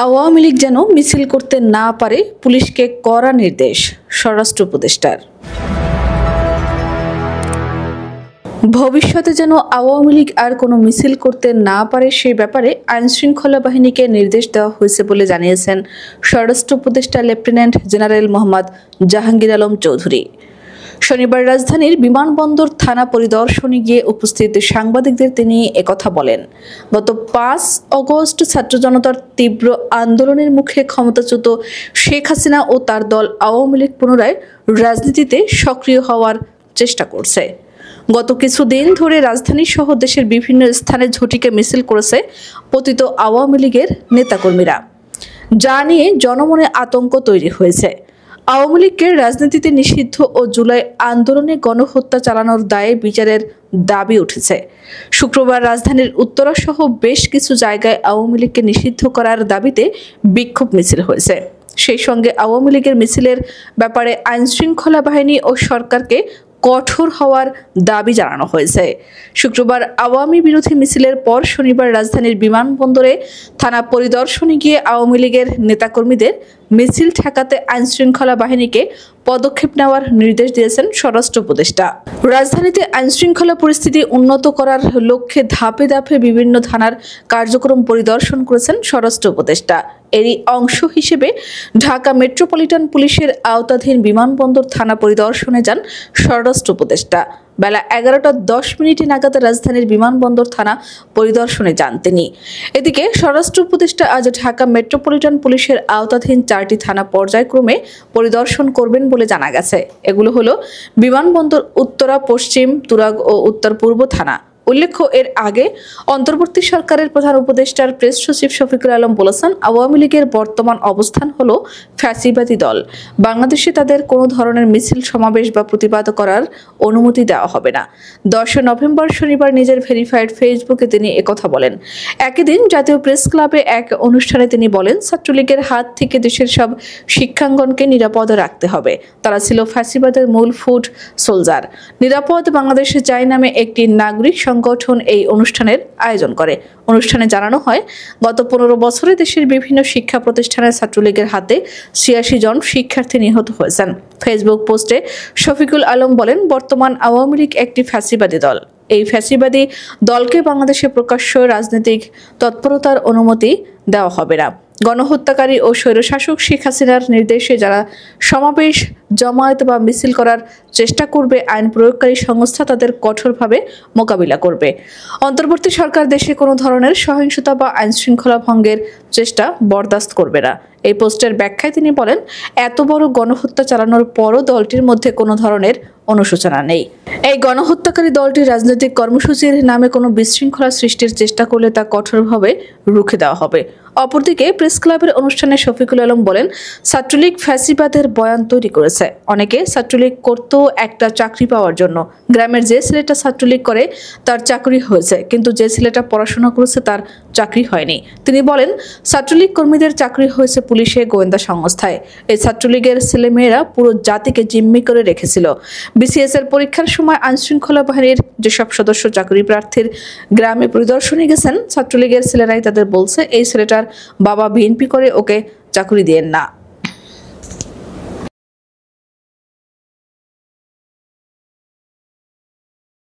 আওয়ামী লীগ যেন মিছিল করতে না পারে, পুলিশকে কড়া নির্দেশ স্বরাষ্ট্র উপদেষ্টার। ভবিষ্যতে যেন আওয়ামী লীগ আর কোনো মিছিল করতে না পারে সে ব্যাপারে আইনশৃঙ্খলা বাহিনীকে নির্দেশ দেওয়া হয়েছে বলে জানিয়েছেন স্বরাষ্ট্র উপদেষ্টা লেফটেন্যান্ট জেনারেল মোহাম্মদ জাহাঙ্গীর আলম চৌধুরী। শনিবার রাজধানীর বিমানবন্দর থানা পরিদর্শনে গিয়ে উপস্থিত সাংবাদিকদের তিনি একথা বলেন। গত ৫ অগস্ট ছাত্র জনতার তীব্র আন্দোলনের মুখে ক্ষমতাচ্যুত শেখ হাসিনা ও তার দল আওয়ামী লীগ পুনরায় রাজনীতিতে সক্রিয় হওয়ার চেষ্টা করছে। গত কিছুদিন ধরে রাজধানী সহ দেশের বিভিন্ন স্থানে ঝটিকা মিছিল করেছে পতিত আওয়ামী লীগের নেতাকর্মীরা, যা নিয়ে জনমনে আতঙ্ক তৈরি হয়েছে। আওয়ামী লীগকে রাজনীতিতে নিষিদ্ধ ও জুলাই আন্দোলনে গণহত্যা চালানোর দায়ে বিচারের দাবি উঠেছে। শুক্রবার রাজধানীর উত্তরা সহ বেশ কিছু জায়গায় আওয়ামী লীগকে নিষিদ্ধ করার দাবিতে বিক্ষোভ মিছিল হয়েছে। সেই সঙ্গে আওয়ামী লীগের মিছিলের ব্যাপারে আইনশৃঙ্খলা বাহিনী ও সরকারকে কঠোর হওয়ার দাবি জানানো হয়েছে। শুক্রবার আওয়ামী বিরোধী মিছিলের পর শনিবার রাজধানীর বিমানবন্দরে থানা পরিদর্শনে গিয়ে আওয়ামী লীগের নেতাকর্মীদের মিছিল ঠেকাতে আইনশৃঙ্খলা বাহিনীকে পদক্ষেপ নেওয়ার নির্দেশ দিয়েছেন স্বরাষ্ট্র উপদেষ্টা। রাজধানীতে আইনশৃঙ্খলা পরিস্থিতি উন্নত করার লক্ষ্যে ধাপে ধাপে বিভিন্ন থানার কার্যক্রম পরিদর্শন করেছেন স্বরাষ্ট্র উপদেষ্টা। এরই অংশ হিসেবে ঢাকা মেট্রোপলিটন পুলিশের আওতাধীন বিমানবন্দর থানা পরিদর্শনে যান স্বরাষ্ট্র উপদেষ্টা। বেলা 11:10 নাগাদ রাজধানীর বিমানবন্দর থানা পরিদর্শনে যান তিনি। এদিকে স্বরাষ্ট্র উপদেষ্টা আজ ঢাকা মেট্রোপলিটন পুলিশের আওতাধীন 4টি থানা পর্যায়ক্রমে পরিদর্শন করবেন বলে জানা গেছে। এগুলো হলো বিমানবন্দর উত্তরা, পশ্চিম, তুরাগ ও উত্তর পূর্ব থানা। উল্লেখ্য, এর আগে অন্তর্বর্তী সরকারের প্রধান উপদেষ্টার প্রেস সচিব শফিকুল আলম বলেছেন, আওয়ামী লীগের বর্তমান অবস্থান হলো ফ্যাসিবাদী দল। বাংলাদেশে তাদের কোনো ধরনের মিছিল, সমাবেশ বা প্রতিবাদ করার অনুমতি দেওয়া হবে না। 10 নভেম্বর শনিবার নিজের ভেরিফাইড ফেসবুকে তিনি একথা বলেন। একই দিন জাতীয় প্রেস ক্লাবে এক অনুষ্ঠানে তিনি বলেন, ছাত্রলীগের হাত থেকে দেশের সব শিক্ষাঙ্গনকে নিরাপদ রাখতে হবে। তারা ছিল ফ্যাসিবাদের মূল ফুট সোলজার। নিরাপদ বাংলাদেশে চাই নামে একটি নাগরিক সংগঠন এই অনুষ্ঠানের আয়োজন করে। অনুষ্ঠানে জানানো হয়, গত 15 বছরে দেশের বিভিন্ন শিক্ষা প্রতিষ্ঠানে ছাত্রলীগের হাতে 86 জন শিক্ষার্থী নিহত হয়েছেন। ফেসবুক পোস্টে শফিকুল আলম বলেন, বর্তমান আওয়ামী লীগ একটি ফ্যাসিবাদী দল। এই ফ্যাসিবাদী দলকে বাংলাদেশে প্রকাশ্য রাজনৈতিক তৎপরতার অনুমতি দেওয়া হবে না। গণহত্যাকারী ও স্বৈরশাসক শেখ হাসিনার নির্দেশে যারা সমাবেশ, জমায়েত বা মিছিল করার চেষ্টা করবে, আইন প্রয়োগকারী সংস্থা তাদের কঠোরভাবে মোকাবিলা করবে। অন্তর্বর্তী সরকার দেশে কোনো ধরনের সহিংসতা বা আইনশৃঙ্খলা ভঙ্গের চেষ্টা বরদাস্ত করবে না। এই পোস্টের ব্যাখ্যায় তিনি বলেন, এত বড় গণহত্যা চালানোর পরও দলটির মধ্যে কোনো ধরনের অনুশোচনা নেই। এই গণহত্যাকারী দলটি রাজনৈতিক কর্মসূচির নামে কোনো বিশৃঙ্খলা সৃষ্টির চেষ্টা করলে তা কঠোরভাবে রুখে দেওয়া হবে। অপরদিকে প্রেস ক্লাবের অনুষ্ঠানে শফিকুল আলম বলেন, ছাত্রলীগ ফ্যাসিবাদের বয়ান তৈরি করেছে। অনেকে ছাত্রলীগ করতো একটা চাকরি পাওয়ার জন্য। গ্রামের যে ছেলেটা ছাত্রলীগ করে তার চাকরি হয়েছে, কিন্তু যে ছেলেটা পড়াশোনা করেছে তার চাকরি হয়নি। তিনি বলেন, ছাত্রলীগ কর্মীদের চাকরি হয়েছে পুলিশে, গোয়েন্দা সংস্থায়। এই ছাত্রলীগের ছেলেমেয়েরা পুরো জাতিকে জিম্মি করে রেখেছিল। বিসিএস এর পরীক্ষার সময় আইনশৃঙ্খলা বাহিনীর যেসব সদস্য চাকরি প্রার্থীর গ্রামে পরিদর্শনে গেছেন, ছাত্রলীগের ছেলেরাই তাদের বলছে, এই ছেলেটার বাবা বিএনপি করে, ওকে চাকরি দিয়েন না।